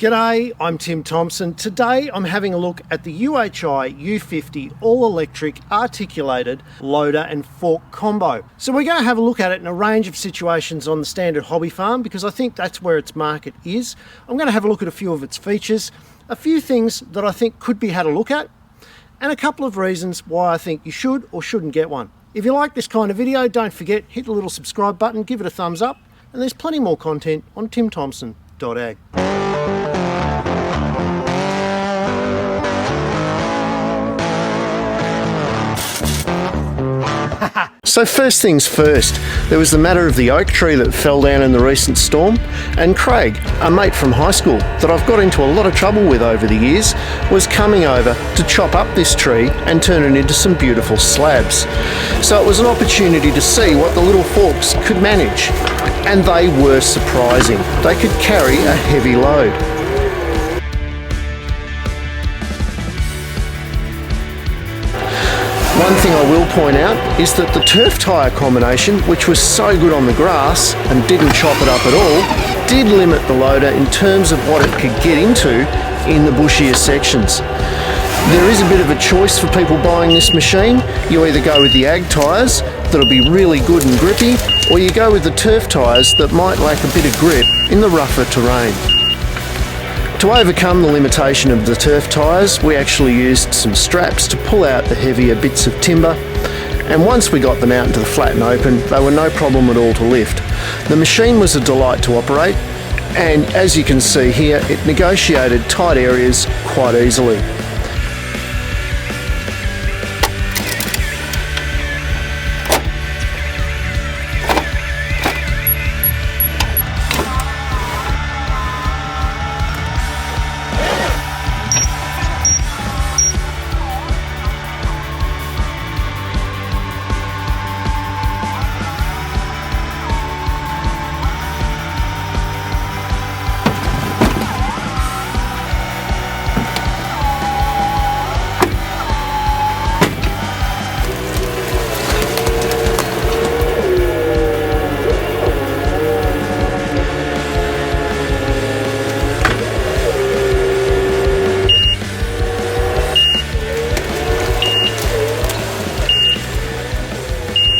G'day, I'm Tim Thompson. Today I'm having a look at the UHI U50 all-electric articulated loader and fork combo. So we're going to have a look at it in a range of situations on the standard hobby farm because I think that's where its market is. I'm going to have a look at a few of its features, a few things that I think could be had a look at, and a couple of reasons why I think you should or shouldn't get one. If you like this kind of video, don't forget, hit the little subscribe button, give it a thumbs up, and there's plenty more content on timthompson.ag. So first things first, there was the matter of the oak tree that fell down in the recent storm, and Craig, a mate from high school that I've got into a lot of trouble with over the years, was coming over to chop up this tree and turn it into some beautiful slabs. So it was an opportunity to see what the little forks could manage, and they were surprising. They could carry a heavy load. One thing I will point out is that the turf tyre combination, which was so good on the grass and didn't chop it up at all, did limit the loader in terms of what it could get into in the bushier sections. There is a bit of a choice for people buying this machine. You either go with the ag tyres that'll be really good and grippy, or you go with the turf tyres that might lack a bit of grip in the rougher terrain. To overcome the limitation of the turf tyres, we actually used some straps to pull out the heavier bits of timber, and once we got them out into the flat and open, they were no problem at all to lift. The machine was a delight to operate, and as you can see here, it negotiated tight areas quite easily.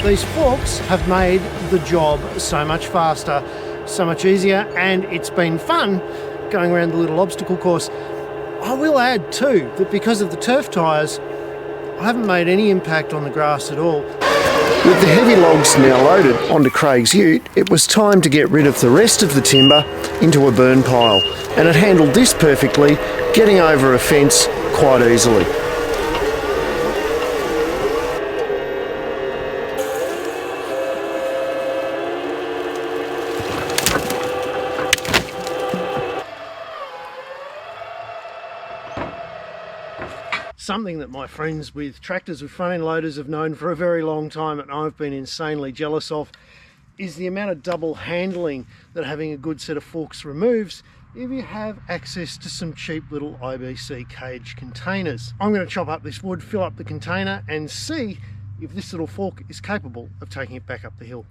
These forks have made the job so much faster, so much easier, and it's been fun going around the little obstacle course. I will add too that because of the turf tyres, I haven't made any impact on the grass at all. With the heavy logs now loaded onto Craig's ute, it was time to get rid of the rest of the timber into a burn pile, and it handled this perfectly, getting over a fence quite easily. Something that my friends with tractors with front end loaders have known for a very long time, and I've been insanely jealous of, is the amount of double handling that having a good set of forks removes if you have access to some cheap little IBC Cage containers. I'm going to chop up this wood, fill up the container, and see if this little fork is capable of taking it back up the hill.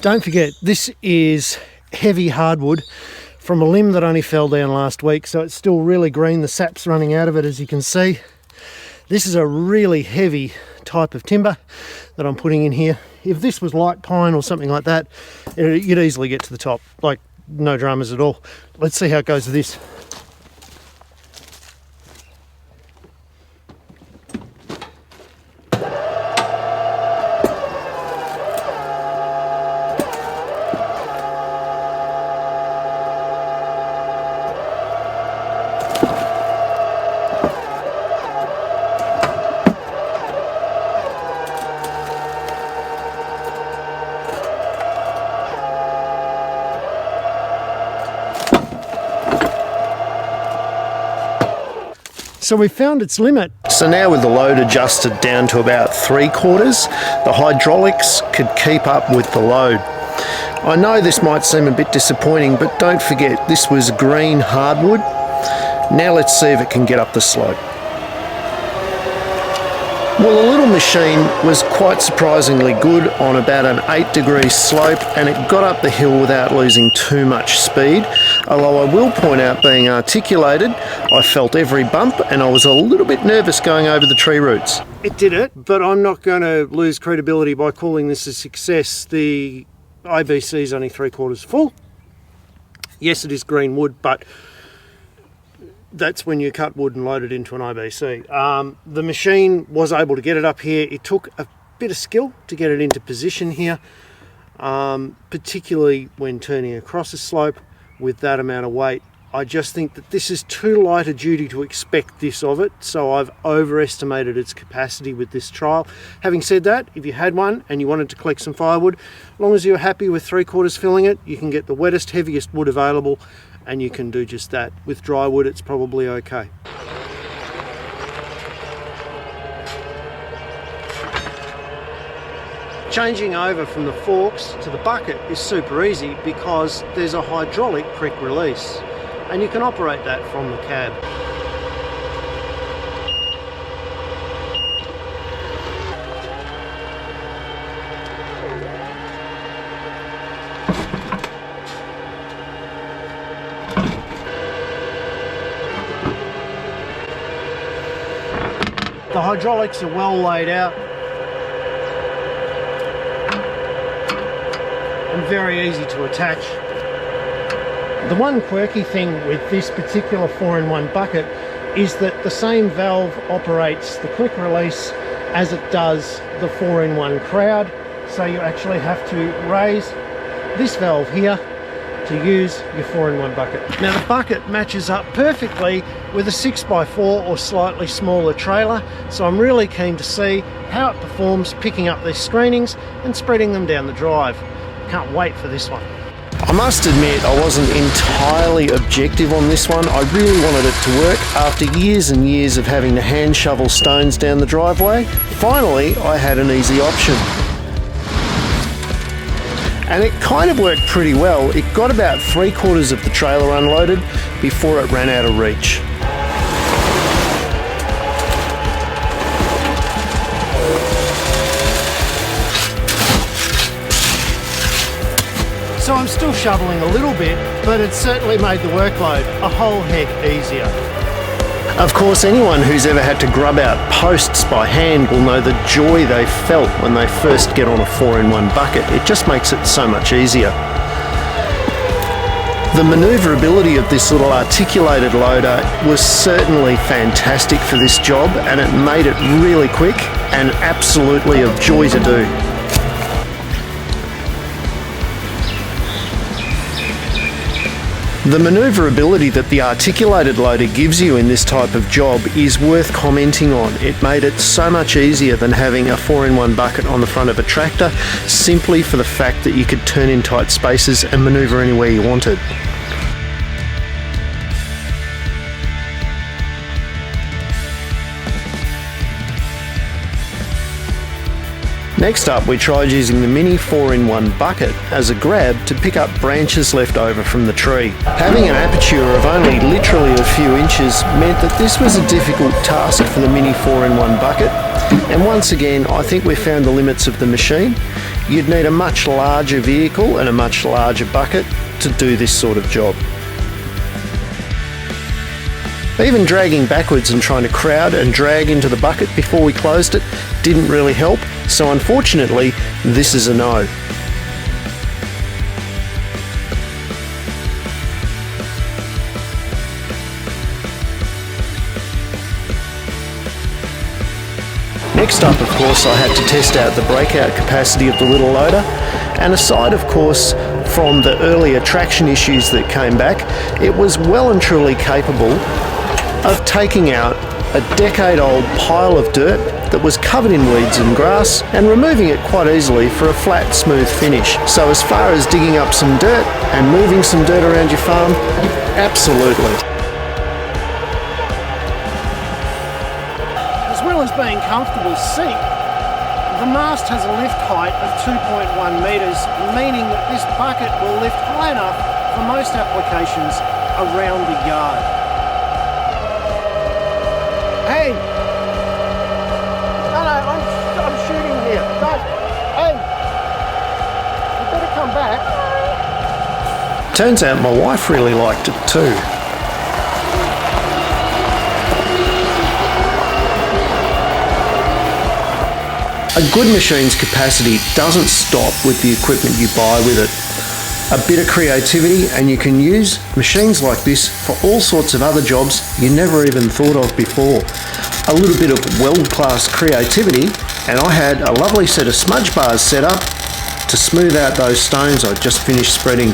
Don't forget, this is heavy hardwood from a limb that only fell down last week, so it's still really green. The sap's running out of it, as you can see. This is a really heavy type of timber that I'm putting in here. If this was light pine or something like that, you'd easily get to the top, like no dramas at all. Let's see how it goes with this. So we found its limit. So now with the load adjusted down to about 3/4, the hydraulics could keep up with the load. I know this might seem a bit disappointing, but don't forget this was green hardwood. Now let's see if it can get up the slope. Well, the little machine was quite surprisingly good on about an 8-degree slope, and it got up the hill without losing too much speed. Although I will point out, being articulated, I felt every bump and I was a little bit nervous going over the tree roots. It did it, but I'm not going to lose credibility by calling this a success. The IBC is only 3/4 full. Yes, it is green wood, but that's when you cut wood and load it into an IBC. The machine was able to get it up here. It took a bit of skill to get it into position here, particularly when turning across a slope with that amount of weight. I just think that this is too light a duty to expect this of it, so I've overestimated its capacity with this trial. Having said that, if you had one and you wanted to collect some firewood, as long as you're happy with 3/4 filling it, you can get the wettest, heaviest wood available, and you can do just that. With dry wood, it's probably okay. Changing over from the forks to the bucket is super easy because there's a hydraulic quick release, and you can operate that from the cab. The hydraulics are well laid out and very easy to attach. The one quirky thing with this particular 4-in-1 bucket is that the same valve operates the quick release as it does the 4-in-1 crowd, so you actually have to raise this valve here to use your 4-in-1 bucket. Now the bucket matches up perfectly with a 6x4 or slightly smaller trailer, so I'm really keen to see how it performs picking up these screenings and spreading them down the drive. Can't wait for this one. I must admit I wasn't entirely objective on this one. I really wanted it to work. After years and years of having to hand shovel stones down the driveway, finally I had an easy option. And it kind of worked pretty well. It got about 3/4 of the trailer unloaded before it ran out of reach. So I'm still shoveling a little bit, but it certainly made the workload a whole heck easier. Of course, anyone who's ever had to grub out posts by hand will know the joy they felt when they first get on a 4-in-1 bucket. It just makes it so much easier. The manoeuvrability of this little articulated loader was certainly fantastic for this job, and it made it really quick and absolutely a joy to do. The manoeuvrability that the articulated loader gives you in this type of job is worth commenting on. It made it so much easier than having a 4-in-1 bucket on the front of a tractor, simply for the fact that you could turn in tight spaces and manoeuvre anywhere you wanted. Next up, we tried using the mini 4-in-1 bucket as a grab to pick up branches left over from the tree. Having an aperture of only literally a few inches meant that this was a difficult task for the mini 4-in-1 bucket, and once again I think we found the limits of the machine. You'd need a much larger vehicle and a much larger bucket to do this sort of job. Even dragging backwards and trying to crowd and drag into the bucket before we closed it didn't really help, so unfortunately this is a no. Next up, of course, I had to test out the breakout capacity of the little loader, and aside of course from the earlier traction issues that came back, it was well and truly capable of taking out a decade-old pile of dirt that was covered in weeds and grass and removing it quite easily for a flat, smooth finish. So as far as digging up some dirt and moving some dirt around your farm, absolutely. As well as being comfortable seat, The mast has a lift height of 2.1 metres, meaning that this bucket will lift high enough for most applications around the yard. Hey! No, I'm shooting here. Don't. Hey! You better come back. Turns out my wife really liked it too. A good machine's capacity doesn't stop with the equipment you buy with it. A bit of creativity and you can use machines like this for all sorts of other jobs you never even thought of before. A little bit of world-class creativity and I had a lovely set of smudge bars set up to smooth out those stones I just finished spreading.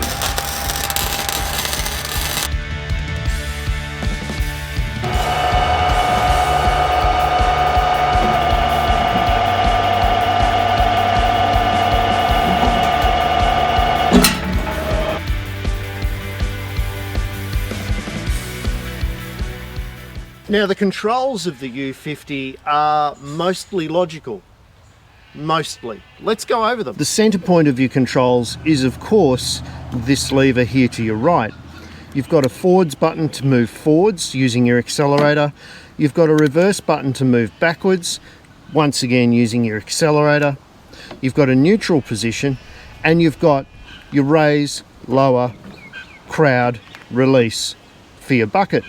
Now the controls of the U50 are mostly logical. Mostly. Let's go over them. The center point of your controls is of course this lever here to your right. You've got a forwards button to move forwards using your accelerator. You've got a reverse button to move backwards, once again using your accelerator. You've got a neutral position and you've got your raise, lower, crowd, release for your bucket.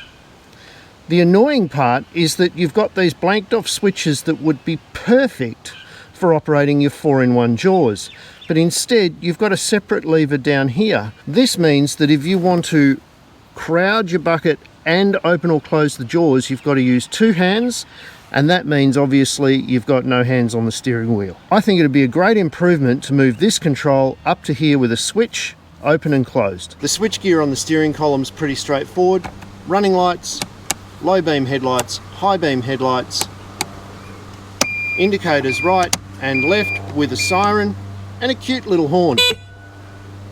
The annoying part is that you've got these blanked off switches that would be perfect for operating your 4-in-1 jaws, but instead you've got a separate lever down here. This means that if you want to crowd your bucket and open or close the jaws, you've got to use two hands, and that means obviously you've got no hands on the steering wheel. I think it'd be a great improvement to move this control up to here with a switch, open and closed. The switch gear on the steering column is pretty straightforward. Running lights, low beam headlights, high beam headlights, indicators right and left with a siren and a cute little horn.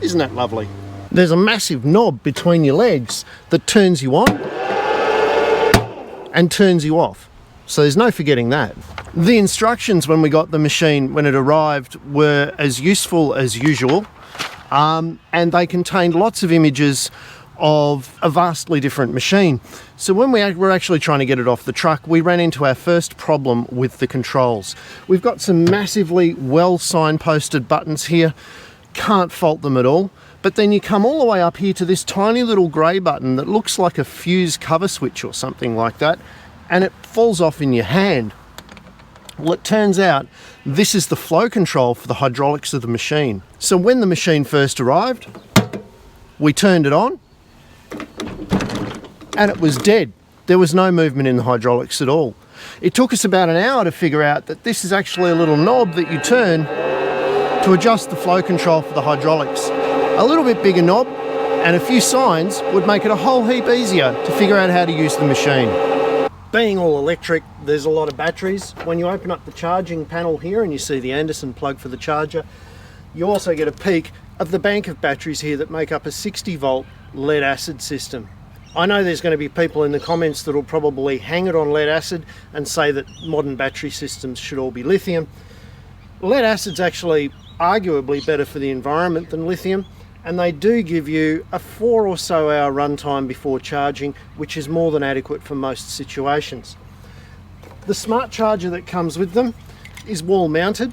Isn't that lovely? There's a massive knob between your legs that turns you on and turns you off. So there's no forgetting that. The instructions when we got the machine, when it arrived, were as useful as usual, and they contained lots of images of a vastly different machine. So when we were actually trying to get it off the truck, we ran into our first problem with the controls. We've got some massively well signposted buttons here, can't fault them at all, but then you come all the way up here to this tiny little grey button that looks like a fuse cover switch or something like that, and it falls off in your hand. Well, it turns out this is the flow control for the hydraulics of the machine. So when the machine first arrived, we turned it on, and it was dead. There was no movement in the hydraulics at all. It took us about an hour to figure out that this is actually a little knob that you turn to adjust the flow control for the hydraulics. A little bit bigger knob and a few signs would make it a whole heap easier to figure out how to use the machine. Being all electric, there's a lot of batteries. When you open up the charging panel here and you see the Anderson plug for the charger, you also get a peek of the bank of batteries here that make up a 60-volt lead acid system. I know there's going to be people in the comments that will probably hang it on lead acid and say that modern battery systems should all be lithium. Lead acid's actually arguably better for the environment than lithium, and they do give you a 4 or so hour runtime before charging, which is more than adequate for most situations. The smart charger that comes with them is wall mounted,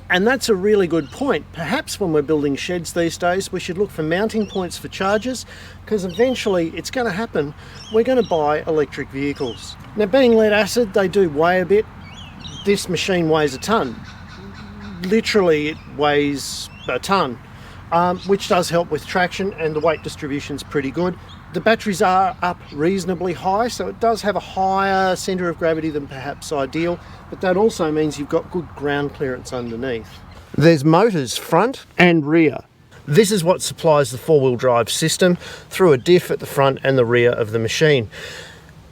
and that's a really good point. Perhaps when we're building sheds these days, we should look for mounting points for chargers, because eventually it's going to happen. We're going to buy electric vehicles. Now, being lead acid, they do weigh a bit. This machine weighs a ton. Literally, it weighs a ton, which does help with traction, and the weight distribution's pretty good. The batteries are up reasonably high, so it does have a higher centre of gravity than perhaps ideal, but that also means you've got good ground clearance underneath. There's motors front and rear. This is what supplies the four-wheel drive system through a diff at the front and the rear of the machine.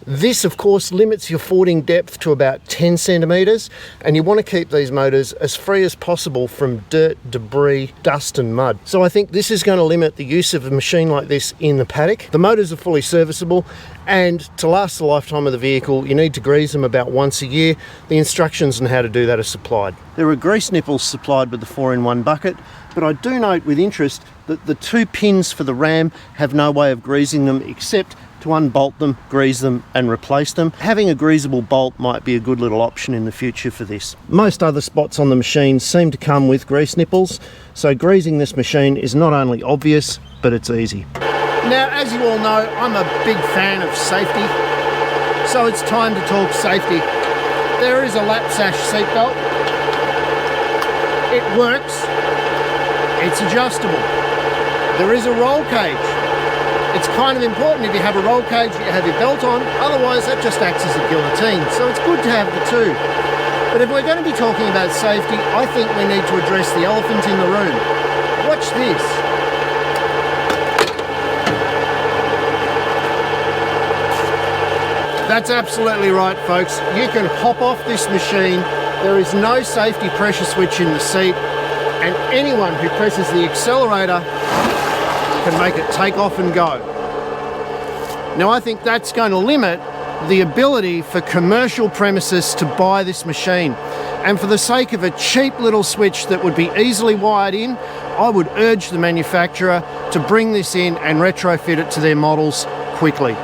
This of course limits your fording depth to about 10 centimetres, and you want to keep these motors as free as possible from dirt, debris, dust and mud. So I think this is going to limit the use of a machine like this in the paddock. The motors are fully serviceable, and to last the lifetime of the vehicle you need to grease them about once a year. The instructions on how to do that are supplied. There are grease nipples supplied with the 4-in-1 bucket, but I do note with interest that the 2 pins for the ram have no way of greasing them except to unbolt them, grease them and replace them. Having a greasable bolt might be a good little option in the future for this. Most other spots on the machine seem to come with grease nipples, so greasing this machine is not only obvious, but it's easy. Now, as you all know, I'm a big fan of safety, so it's time to talk safety. There is a lap sash seatbelt. It works. It's adjustable. There is a roll cage. It's kind of important if you have a roll cage that you have your belt on, otherwise that just acts as a guillotine, so it's good to have the two. But if we're going to be talking about safety, I think we need to address the elephant in the room. Watch this. That's absolutely right, folks. You can hop off this machine. There is no safety pressure switch in the seat, and anyone who presses the accelerator can make it take off and go. Now I think that's going to limit the ability for commercial premises to buy this machine, and for the sake of a cheap little switch that would be easily wired in, I would urge the manufacturer to bring this in and retrofit it to their models quickly.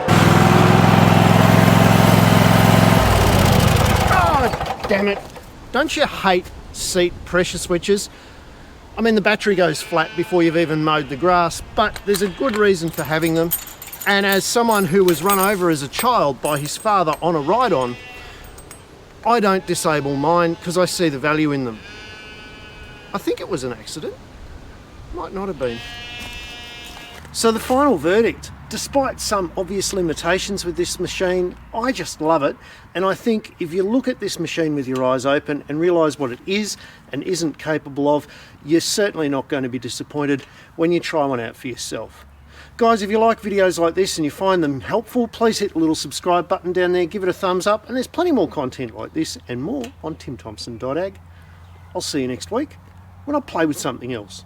Oh, damn it. Don't you hate seat pressure switches? I mean, the battery goes flat before you've even mowed the grass, but there's a good reason for having them. And as someone who was run over as a child by his father on a ride-on, I don't disable mine because I see the value in them. I think it was an accident. Might not have been. So the final verdict. Despite some obvious limitations with this machine, I just love it, and I think if you look at this machine with your eyes open and realise what it is and isn't capable of, you're certainly not going to be disappointed when you try one out for yourself. Guys, if you like videos like this and you find them helpful, please hit the little subscribe button down there, give it a thumbs up, and there's plenty more content like this and more on timthompson.ag. I'll see you next week when I play with something else.